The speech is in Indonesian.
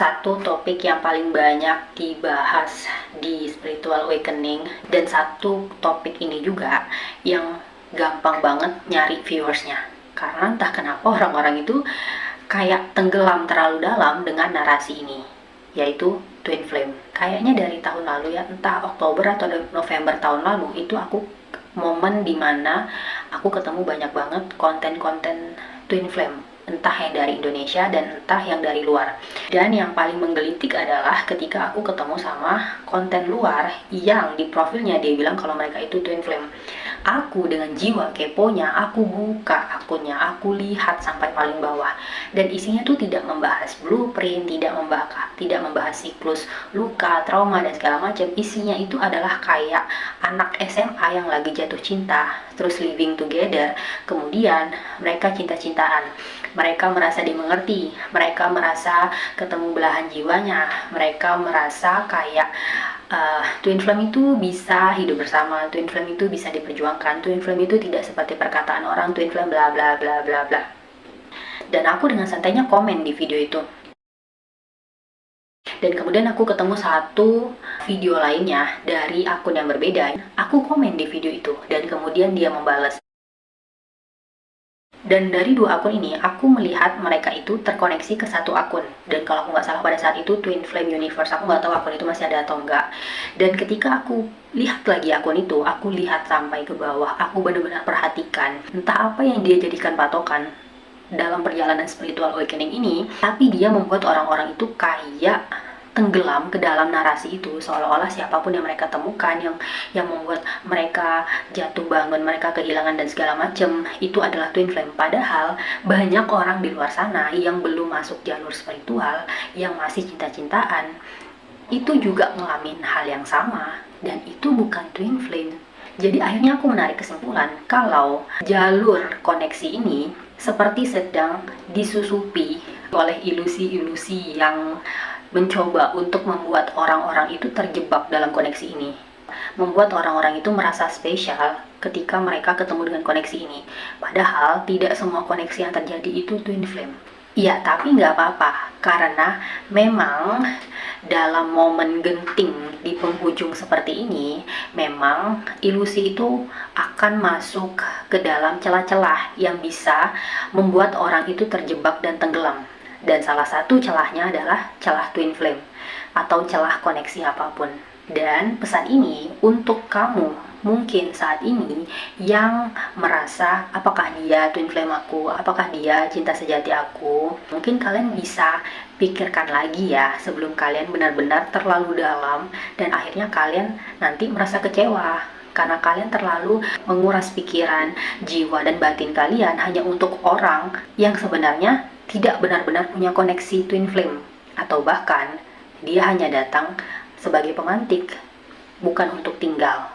satu topik yang paling banyak dibahas di spiritual awakening, dan satu topik ini juga yang gampang banget nyari viewersnya. Karena entah kenapa orang-orang itu kayak tenggelam terlalu dalam dengan narasi ini, yaitu twin flame. Kayaknya dari tahun lalu ya, entah Oktober atau November tahun lalu, itu aku momen dimana aku ketemu banyak banget konten-konten twin flame, entah yang dari Indonesia dan entah yang dari luar. Dan yang paling menggelitik adalah ketika aku ketemu sama konten luar yang di profilnya dia bilang kalau mereka itu twin flame. Aku dengan jiwa keponya, aku buka akunnya, aku lihat sampai paling bawah, dan isinya tuh tidak membahas blueprint, tidak membahas siklus luka, trauma dan segala macam. Isinya itu adalah kayak anak SMA yang lagi jatuh cinta, terus living together, kemudian mereka cinta-cintaan, mereka merasa dimengerti, mereka merasa ketemu belahan jiwanya, mereka merasa kayak twin flame itu bisa hidup bersama, twin flame itu bisa diperjuangkan, twin flame itu tidak seperti perkataan orang, twin flame bla bla bla bla bla. Dan aku dengan santainya komen di video itu. Dan kemudian aku ketemu satu video lainnya dari akun yang berbeda. Aku komen di video itu dan kemudian dia membalas. Dan dari dua akun ini, aku melihat mereka itu terkoneksi ke satu akun. Dan kalau aku nggak salah pada saat itu Twin Flame Universe, aku nggak tahu akun itu masih ada atau enggak. Dan ketika aku lihat lagi akun itu, aku lihat sampai ke bawah, aku benar-benar perhatikan entah apa yang dia jadikan patokan dalam perjalanan spiritual awakening ini, tapi dia membuat orang-orang itu kayak tenggelam ke dalam narasi itu, seolah-olah siapapun yang mereka temukan yang membuat mereka jatuh bangun, mereka kehilangan dan segala macam, itu adalah twin flame. Padahal banyak orang di luar sana yang belum masuk jalur spiritual, yang masih cinta-cintaan, itu juga ngalamin hal yang sama, dan itu bukan twin flame. Jadi akhirnya aku menarik kesimpulan kalau jalur koneksi ini seperti sedang disusupi oleh ilusi-ilusi yang mencoba untuk membuat orang-orang itu terjebak dalam koneksi ini, membuat orang-orang itu merasa spesial ketika mereka ketemu dengan koneksi ini. Padahal tidak semua koneksi yang terjadi itu twin flame. Iya, tapi nggak apa-apa, karena memang dalam momen genting di penghujung seperti ini, memang ilusi itu akan masuk ke dalam celah-celah yang bisa membuat orang itu terjebak dan tenggelam. Dan salah satu celahnya adalah celah twin flame atau celah koneksi apapun. Dan pesan ini untuk kamu mungkin saat ini yang merasa apakah dia twin flame aku, apakah dia cinta sejati aku. Mungkin kalian bisa pikirkan lagi ya sebelum kalian benar-benar terlalu dalam dan akhirnya kalian nanti merasa kecewa karena kalian terlalu menguras pikiran, jiwa dan batin kalian hanya untuk orang yang sebenarnya tidak benar-benar punya koneksi twin flame, atau bahkan dia hanya datang sebagai pemantik, bukan untuk tinggal.